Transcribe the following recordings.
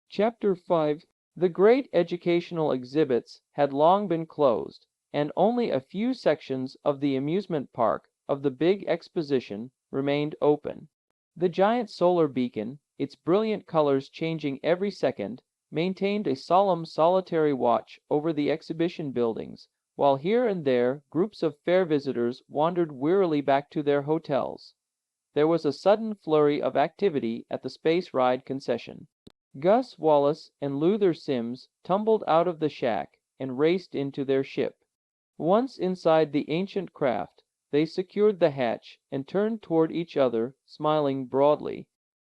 Chapter 5. The great educational exhibits had long been closed, and only a few sections of the amusement park of the big exposition remained open. The giant solar beacon, its brilliant colors changing every second, maintained a solemn solitary watch over the exhibition buildings, while here and there groups of fair visitors wandered wearily back to their hotels. There was a sudden flurry of activity at the space ride concession. Gus Wallace and Luther Simms tumbled out of the shack and raced into their ship. Once inside the ancient craft, they secured the hatch and turned toward each other, smiling broadly.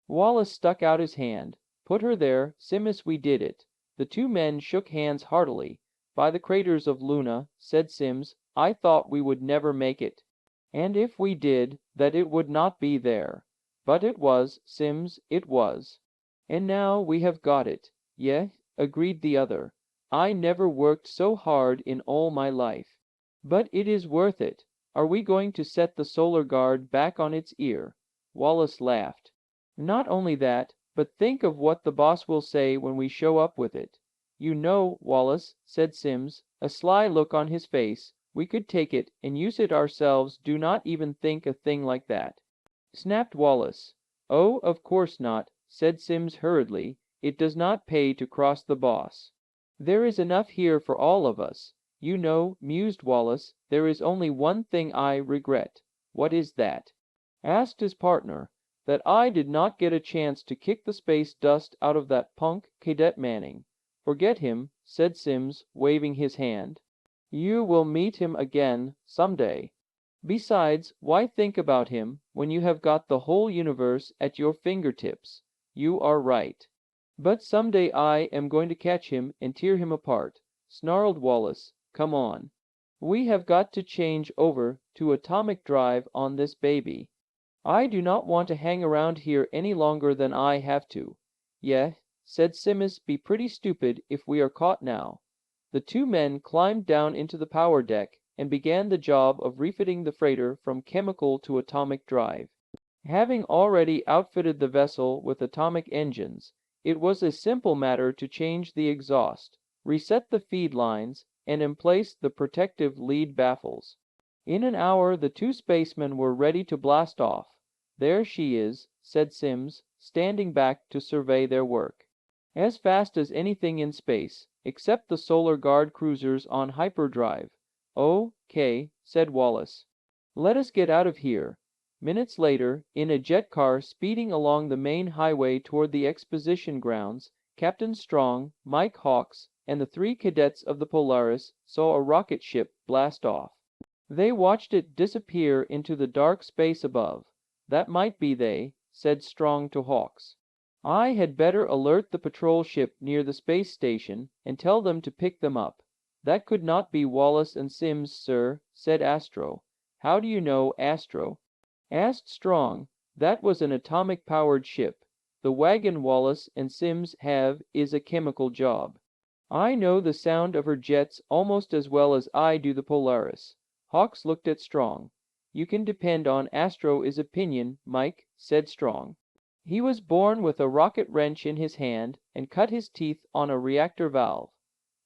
Wallace stuck out his hand. "Put her there, Simms, we did it." The two men shook hands heartily. "By the craters of Luna," said Simms, "I thought we would never make it. And if we did, that it would not be there. But it was, Simms, it was." "And now we have got it." "Yeh," agreed the other. "I never worked so hard in all my life. But it is worth it. Are we going to set the Solar Guard back on its ear?" Wallace laughed. "Not only that, but think of what the boss will say when we show up with it." "You know, Wallace," said Simms, a sly look on his face, "we could take it and use it ourselves. Do not even think a thing like that," snapped Wallace. "Oh, of course not," said Simms hurriedly. "It does not pay to cross the boss. There is enough here for all of us. You know," mused Wallace, "there is only one thing I regret." "What is that?" asked his partner. "That I did not get a chance to kick the space dust out of that punk, Cadet Manning." "Forget him," said Simms, waving his hand. "You will meet him again some day. Besides, why think about him when you have got the whole universe at your fingertips?" "You are right." "But some day I am going to catch him and tear him apart," snarled Wallace. "Come on. We have got to change over to atomic drive on this baby. I do not want to hang around here any longer than I have to." "Yeh," said Simms, "be pretty stupid if we are caught now." The two men climbed down into the power deck and began the job of refitting the freighter from chemical to atomic drive. Having already outfitted the vessel with atomic engines, it was a simple matter to change the exhaust, reset the feed lines, and emplace the protective lead baffles. In an hour the two spacemen were ready to blast off. "There she is," said Simms, standing back to survey their work. "As fast as anything in space, except the Solar Guard cruisers on hyperdrive." "O.K.," said Wallace. "Let us get out of here." Minutes later, in a jet car speeding along the main highway toward the exposition grounds, Captain Strong, Mike Hawks, and the three cadets of the Polaris saw a rocket ship blast off. They watched it disappear into the dark space above. "That might be they," said Strong to Hawks. "I had better alert the patrol ship near the space station and tell them to pick them up." "That could not be Wallace and Simms, sir," said Astro. "How do you know Astro?" asked Strong. "That was an atomic-powered ship. The wagon Wallace and Simms have is a chemical job. I know the sound of her jets almost as well as I do the Polaris." Hawks looked at Strong. "You can depend on Astro's opinion, Mike," said Strong. "He was born with a rocket wrench in his hand and cut his teeth on a reactor valve."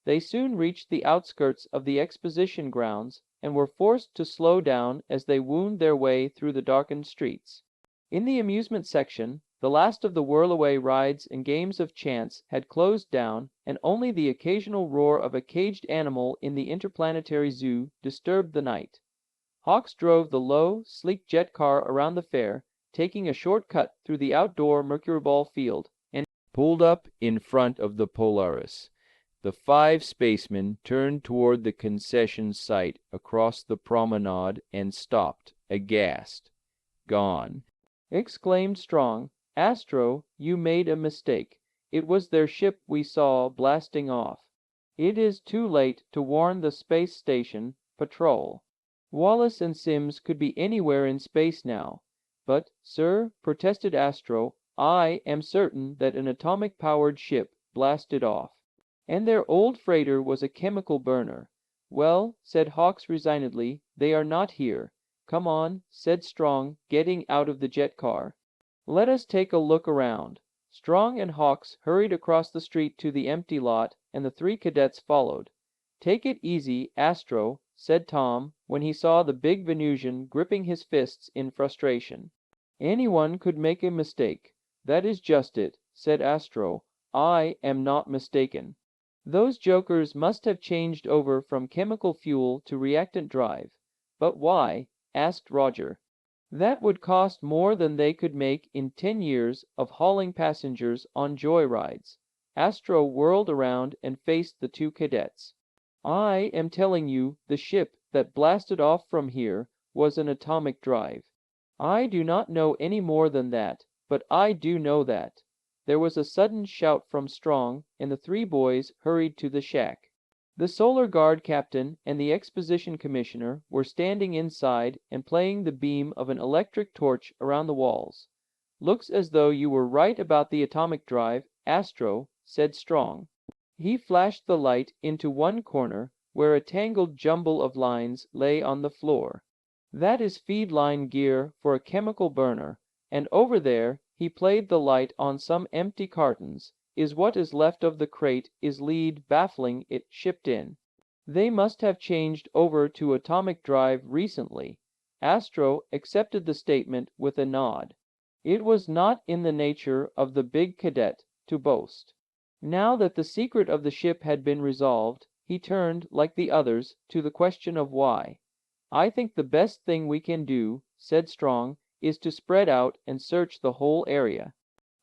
They soon reached the outskirts of the exposition grounds and were forced to slow down as they wound their way through the darkened streets. In the amusement section, the last of the whirl-away rides and games of chance had closed down, and only the occasional roar of a caged animal in the interplanetary zoo disturbed the night. Hawks drove the low, sleek jet car around the fair, taking a short cut through the outdoor mercuryball field, and pulled up in front of the Polaris. The five spacemen turned toward the concession site across the promenade and stopped, aghast. "Gone," exclaimed Strong. "Astro, you made a mistake. It was their ship we saw blasting off. It is too late to warn the space station patrol. Wallace and Simms could be anywhere in space now." "But, sir," protested Astro, "I am certain that an atomic-powered ship blasted off. And their old freighter was a chemical burner." "Well," said Hawks resignedly, "they are not here." "Come on," said Strong, getting out of the jet car. "Let us take a look around." Strong and Hawks hurried across the street to the empty lot, and the three cadets followed. "Take it easy, Astro," said Tom, when he saw the big Venusian gripping his fists in frustration. "Anyone could make a mistake." "That is just it," said Astro. "I am not mistaken." "Those jokers must have changed over from chemical fuel to reactant drive." "But why?" asked Roger. "That would cost more than they could make in 10 years of hauling passengers on joy rides." Astro whirled around and faced the two cadets. "I am telling you the ship that blasted off from here was an atomic drive. I do not know any more than that, but I do know that." There was a sudden shout from Strong, and the three boys hurried to the shack. The Solar Guard captain and the exposition commissioner were standing inside and playing the beam of an electric torch around the walls. "Looks as though you were right about the atomic drive, Astro," said Strong. He flashed the light into one corner, where a tangled jumble of lines lay on the floor. "That is feed line gear for a chemical burner, and over there," he played the light on some empty cartons, "is what is left of the crate is lead baffling it shipped in. They must have changed over to atomic drive recently." Astro accepted the statement with a nod. It was not in the nature of the big cadet to boast. Now that the secret of the ship had been resolved, he turned, like the others, to the question of why. "I think the best thing we can do," said Strong, "is to spread out and search the whole area.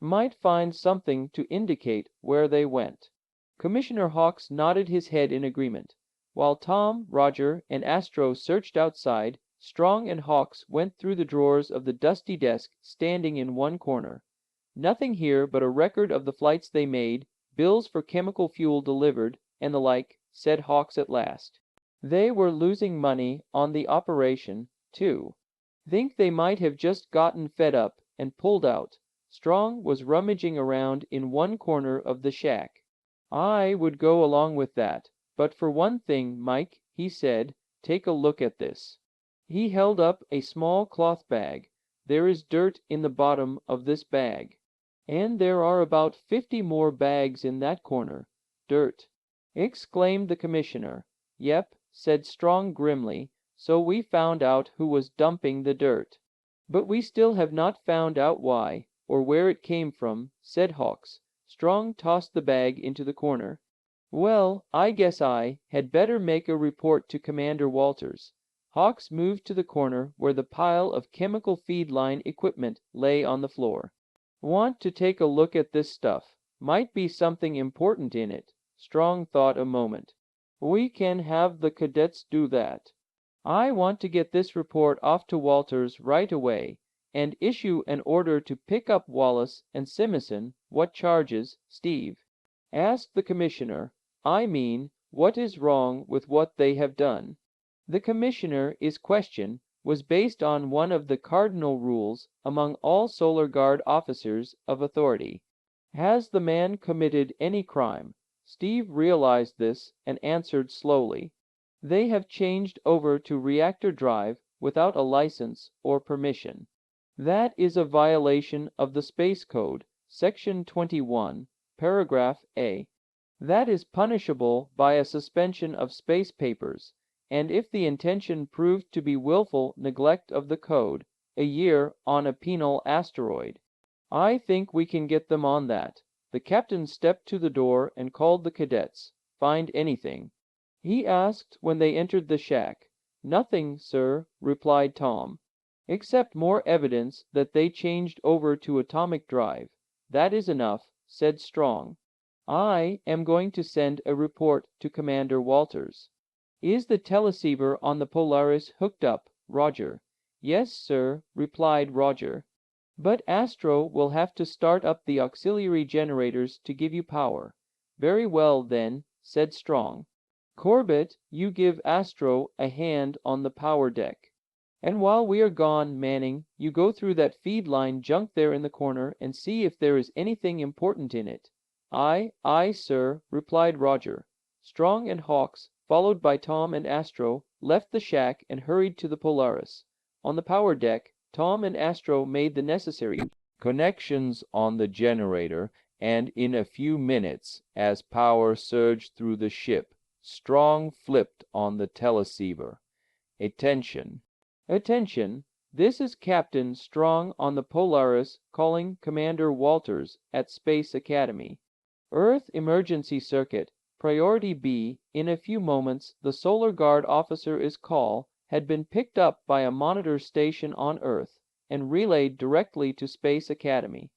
Might find something to indicate where they went." Commissioner Hawks nodded his head in agreement. While Tom, Roger, and Astro searched outside, Strong and Hawks went through the drawers of the dusty desk standing in one corner. "Nothing here but a record of the flights they made, bills for chemical fuel delivered, and the like," said Hawks at last. "They were losing money on the operation, too. Think they might have just gotten fed up and pulled out." Strong was rummaging around in one corner of the shack. "I would go along with that, but for one thing, Mike," he said, "take a look at this." He held up a small cloth bag. "There is dirt in the bottom of this bag. And there are about 50 more bags in that corner. Dirt," exclaimed the commissioner. "Yep," said Strong grimly, "so we found out who was dumping the dirt." "But we still have not found out why, or where it came from," said Hawks. Strong tossed the bag into the corner. "Well, I guess I had better make a report to Commander Walters." Hawks moved to the corner where the pile of chemical feed line equipment lay on the floor. "Want to take a look at this stuff. Might be something important in it." Strong thought a moment. "We can have the cadets do that. I want to get this report off to Walters right away, and issue an order to pick up Wallace and Simms. What charges, Steve?" "Ask the commissioner. I mean, what is wrong with what they have done?" The commissioner's question was based on one of the cardinal rules among all Solar Guard officers of authority. Has the man committed any crime? Steve realized this and answered slowly. They have changed over to reactor drive without a license or permission. That is a violation of the Space Code, Section 21, Paragraph A. That is punishable by a suspension of space papers, and if the intention proved to be willful neglect of the code, a year on a penal asteroid. I think we can get them on that. The captain stepped to the door and called the cadets. Find anything? He asked when they entered the shack. Nothing, sir, replied Tom, except more evidence that they changed over to atomic drive. That is enough, said Strong. I am going to send a report to Commander Walters. Is the teleceiver on the Polaris hooked up, Roger? Yes, sir, replied Roger. But Astro will have to start up the auxiliary generators to give you power. Very well, then, said Strong. Corbett, you give Astro a hand on the power deck. And while we are gone, Manning, you go through that feed line junk there in the corner and see if there is anything important in it. Aye, sir, replied Roger. Strong and Hawks, followed by Tom and Astro, left the shack and hurried to the Polaris. On the power deck, Tom and Astro made the necessary connections on the generator, and in a few minutes, as power surged through the ship, Strong flipped on the teleceiver. Attention! Attention! This is Captain Strong on the Polaris calling Commander Walters at Space Academy. Earth emergency circuit, priority B. In a few moments, the Solar Guard officer's call had been picked up by a monitor station on Earth and relayed directly to Space Academy.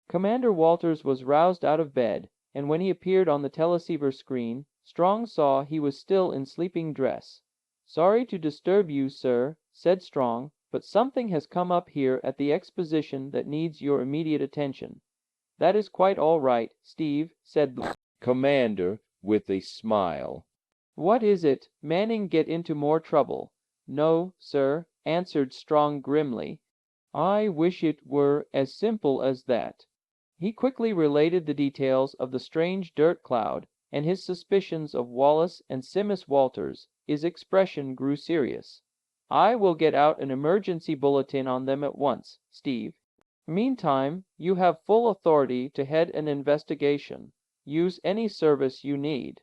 Commander Walters was roused out of bed, and when he appeared on the teleceiver screen, Strong saw he was still in sleeping dress. "Sorry to disturb you, sir," said Strong, "but something has come up here at the exposition that needs your immediate attention." "That is quite all right, Steve," said the commander with a smile. "What is it? Manning get into more trouble?" "No, sir," answered Strong grimly. "I wish it were as simple as that." He quickly related the details of the strange dirt cloud, and his suspicions of Wallace and Simms Walters. His expression grew serious. "I will get out an emergency bulletin on them at once, Steve. Meantime, you have full authority to head an investigation. Use any service you need.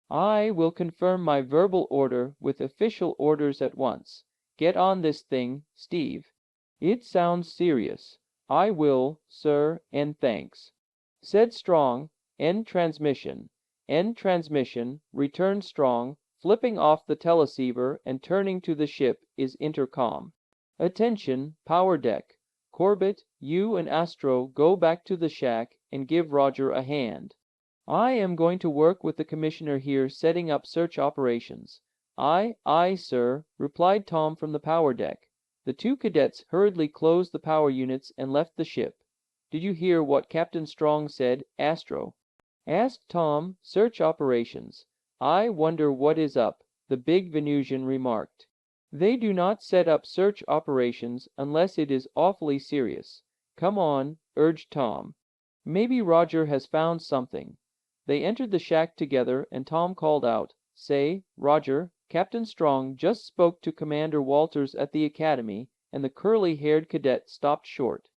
I will confirm my verbal order with official orders at once. Get on this thing, Steve." "It sounds serious. I will, sir, and thanks," said Strong. End transmission. End transmission, returned Strong, flipping off the teleceiver and turning to the ship is intercom. "Attention, power deck. Corbett, you and Astro go back to the shack and give Roger a hand. I am going to work with the commissioner here setting up search operations." Aye, sir," replied Tom from the power deck. The two cadets hurriedly closed the power units and left the ship. "Did you hear what Captain Strong said, Astro?" asked Tom. "Search operations. I wonder what is up," the big Venusian remarked. "They do not set up search operations unless it is awfully serious. Come on," urged Tom. "Maybe Roger has found something." They entered the shack together, and Tom called out, "Say, Roger, Captain Strong just spoke to Commander Walters at the Academy," and the curly-haired cadet stopped short.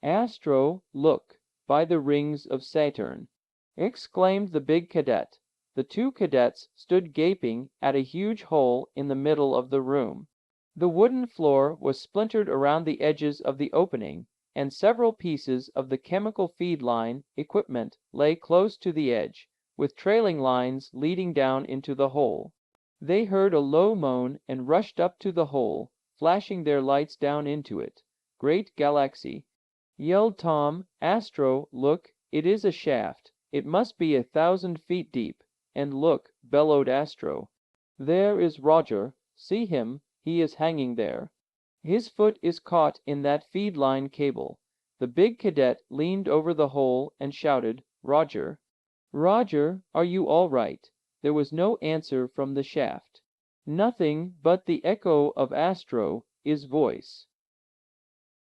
"Astro, look, by the rings of Saturn!" exclaimed the big cadet. The two cadets stood gaping at a huge hole in the middle of the room. The wooden floor was splintered around the edges of the opening, and several pieces of the chemical feed line equipment lay close to the edge, with trailing lines leading down into the hole. They heard a low moan and rushed up to the hole, flashing their lights down into it. "Great Galaxy!" yelled Tom. "Astro, look, it is a shaft. It must be 1,000 feet deep." "And look," bellowed Astro. "There is Roger. See him, he is hanging there. His foot is caught in that feed line cable." The big cadet leaned over the hole and shouted, "Roger! Roger, are you all right?" There was no answer from the shaft. Nothing but the echo of Astro's voice.